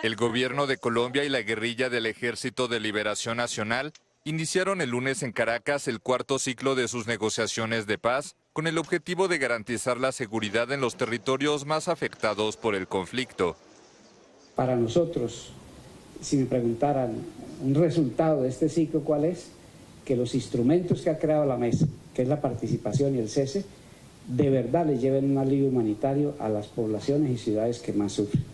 El gobierno de Colombia y la guerrilla del Ejército de Liberación Nacional iniciaron el lunes en Caracas el cuarto ciclo de sus negociaciones de paz con el objetivo de garantizar la seguridad en los territorios más afectados por el conflicto. Para nosotros, si me preguntaran un resultado de este ciclo, ¿cuál es? Que los instrumentos que ha creado la mesa, que es la participación y el cese, de verdad le lleven un alivio humanitario a las poblaciones y ciudades que más sufren.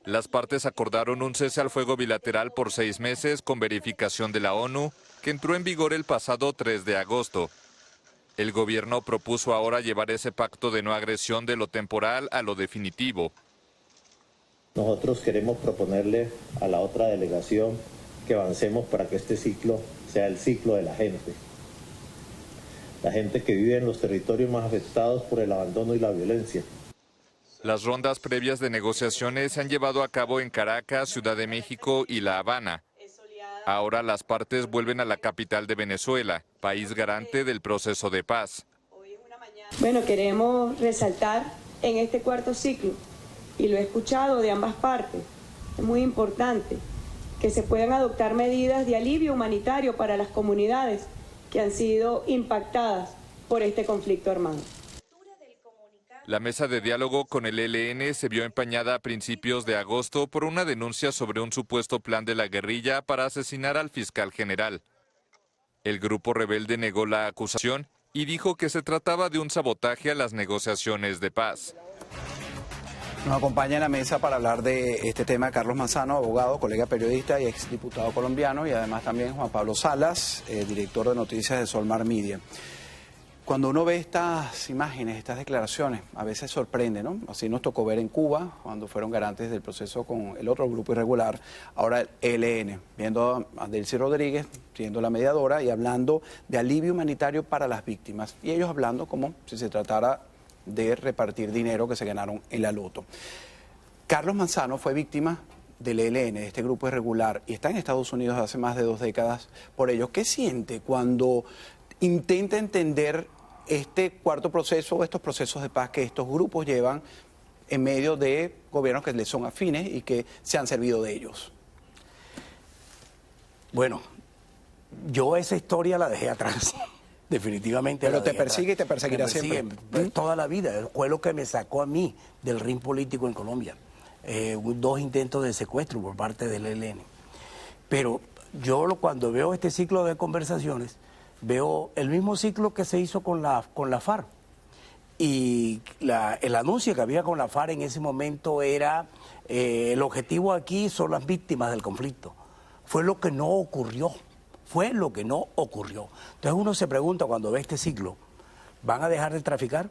Las partes acordaron un cese al fuego bilateral por 6 meses con verificación de la ONU, que entró en vigor el pasado 3 de agosto. El gobierno propuso ahora llevar ese pacto de no agresión de lo temporal a lo definitivo. Nosotros queremos proponerle a la otra delegación que avancemos para que este ciclo sea el ciclo de la gente. La gente que vive en los territorios más afectados por el abandono y la violencia. Las rondas previas de negociaciones se han llevado a cabo en Caracas, Ciudad de México y La Habana. Ahora las partes vuelven a la capital de Venezuela, país garante del proceso de paz. Bueno, queremos resaltar en este cuarto ciclo, y lo he escuchado de ambas partes, es muy importante que se puedan adoptar medidas de alivio humanitario para las comunidades que han sido impactadas por este conflicto armado. La mesa de diálogo con el ELN se vio empañada a principios de agosto por una denuncia sobre un supuesto plan de la guerrilla para asesinar al fiscal general. El grupo rebelde negó la acusación y dijo que se trataba de un sabotaje a las negociaciones de paz. Nos acompaña en la mesa para hablar de este tema Carlos Manzano, abogado, colega periodista y exdiputado colombiano, y además también Juan Pablo Salas, director de noticias de Solmar Media. Cuando uno ve estas imágenes, estas declaraciones, a veces sorprende, ¿no? Así nos tocó ver en Cuba, cuando fueron garantes del proceso con el otro grupo irregular, ahora el ELN, viendo a Delcy Rodríguez siendo la mediadora y hablando de alivio humanitario para las víctimas, y ellos hablando como si se tratara de repartir dinero que se ganaron en la loto. Carlos Manzano fue víctima del ELN, de este grupo irregular, y está en Estados Unidos hace más de 2 décadas por ello. ¿Qué siente cuando intenta entender este cuarto proceso, estos procesos de paz que estos grupos llevan en medio de gobiernos que les son afines y que se han servido de ellos? Bueno, yo esa historia la dejé atrás. Definitivamente. Pero te persigue y te perseguirá siempre. Toda la vida. Fue lo que me sacó a mí del ring político en Colombia. 2 intentos de secuestro por parte del ELN. Pero yo cuando veo este ciclo de conversaciones, veo el mismo ciclo que se hizo con la FARC. Y el anuncio que había con la FARC en ese momento era, el objetivo aquí son las víctimas del conflicto. Fue lo que no ocurrió. Fue lo que no ocurrió. Entonces uno se pregunta cuando ve este ciclo, ¿van a dejar de traficar?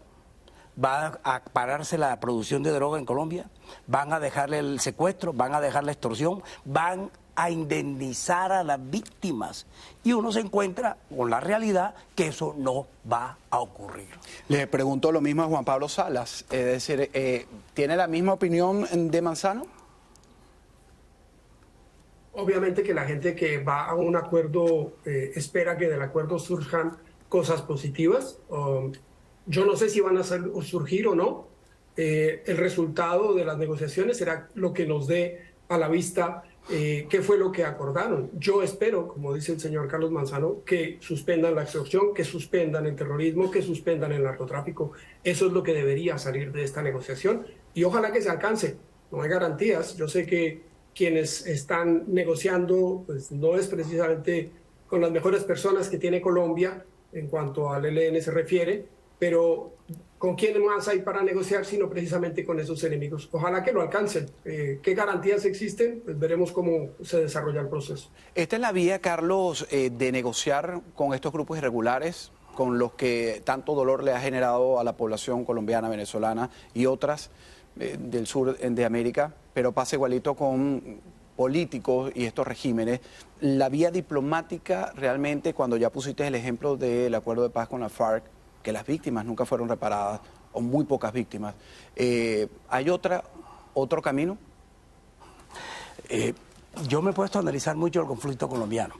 ¿Va a pararse la producción de droga en Colombia? ¿Van a dejarle el secuestro? ¿Van a dejar la extorsión? ¿Van a indemnizar a las víctimas? Y uno se encuentra con la realidad que eso no va a ocurrir. Le pregunto lo mismo a Juan Pablo Salas, es decir, ¿tiene la misma opinión de Manzano? Obviamente que la gente que va a un acuerdo espera que del acuerdo surjan cosas positivas. Yo no sé si van a surgir o no. El resultado de las negociaciones será lo que nos dé a la vista qué fue lo que acordaron. Yo espero, como dice el señor Carlos Manzano, que suspendan la extorsión, que suspendan el terrorismo, que suspendan el narcotráfico. Eso es lo que debería salir de esta negociación y ojalá que se alcance. No hay garantías. Yo sé que quienes están negociando, pues no es precisamente con las mejores personas que tiene Colombia en cuanto al ELN se refiere, pero ¿con quién más hay para negociar sino precisamente con esos enemigos? Ojalá que lo alcancen. ¿Qué garantías existen? Pues veremos cómo se desarrolla el proceso. Esta es la vía, Carlos, de negociar con estos grupos irregulares, con los que tanto dolor le ha generado a la población colombiana, venezolana y otras del sur de América, pero pasa igualito con políticos y estos regímenes. La vía diplomática realmente, cuando ya pusiste el ejemplo del acuerdo de paz con la FARC, que las víctimas nunca fueron reparadas, o muy pocas víctimas, ¿hay otro camino? Yo me he puesto a analizar mucho el conflicto colombiano.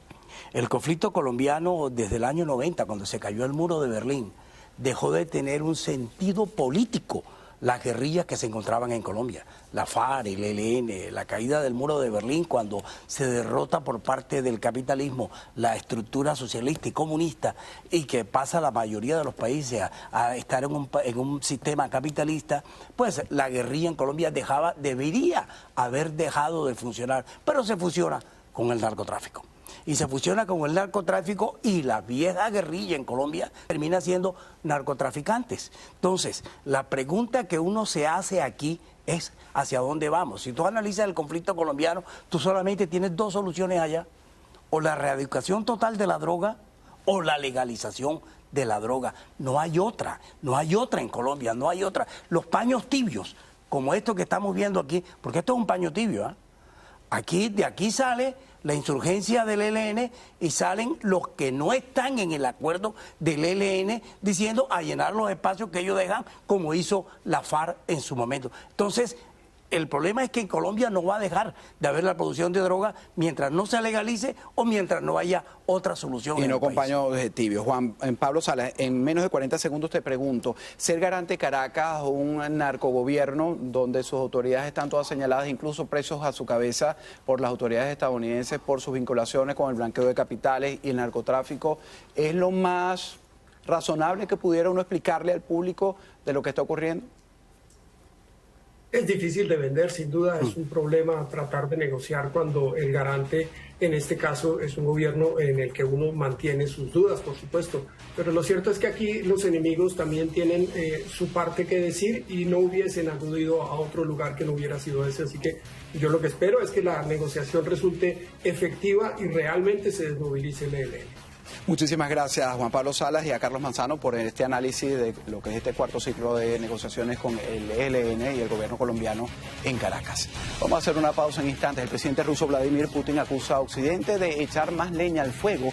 El conflicto colombiano desde el año 90, cuando se cayó el muro de Berlín, dejó de tener un sentido político las guerrillas que se encontraban en Colombia, la FARC, el ELN, la caída del muro de Berlín, cuando se derrota por parte del capitalismo la estructura socialista y comunista y que pasa la mayoría de los países a estar en un sistema capitalista, pues la guerrilla en Colombia debería haber dejado de funcionar, pero se fusiona con el narcotráfico. Y se fusiona con el narcotráfico y la vieja guerrilla en Colombia termina siendo narcotraficantes. Entonces, la pregunta que uno se hace aquí es ¿hacia dónde vamos? Si tú analizas el conflicto colombiano, tú solamente tienes dos soluciones allá: o la erradicación total de la droga o la legalización de la droga. No hay otra en Colombia, no hay otra. Los paños tibios, como esto que estamos viendo aquí, porque esto es un paño tibio, ¿eh? De aquí sale la insurgencia del ELN y salen los que no están en el acuerdo del ELN diciendo a llenar los espacios que ellos dejan, como hizo la FARC en su momento. Entonces, el problema es que en Colombia no va a dejar de haber la producción de droga mientras no se legalice o mientras no haya otra solución. Y no con paños tibios. Juan Pablo Salas, en menos de 40 segundos te pregunto, ¿ser garante Caracas un narcogobierno donde sus autoridades están todas señaladas, incluso presos a su cabeza por las autoridades estadounidenses por sus vinculaciones con el blanqueo de capitales y el narcotráfico, es lo más razonable que pudiera uno explicarle al público de lo que está ocurriendo? Es difícil de vender, sin duda, es un problema tratar de negociar cuando el garante, en este caso, es un gobierno en el que uno mantiene sus dudas, por supuesto. Pero lo cierto es que aquí los enemigos también tienen su parte que decir y no hubiesen acudido a otro lugar que no hubiera sido ese. Así que yo lo que espero es que la negociación resulte efectiva y realmente se desmovilice el ELN. Muchísimas gracias a Juan Pablo Salas y a Carlos Manzano por este análisis de lo que es este cuarto ciclo de negociaciones con el ELN y el gobierno colombiano en Caracas. Vamos a hacer una pausa en instantes. El presidente ruso Vladimir Putin acusa a Occidente de echar más leña al fuego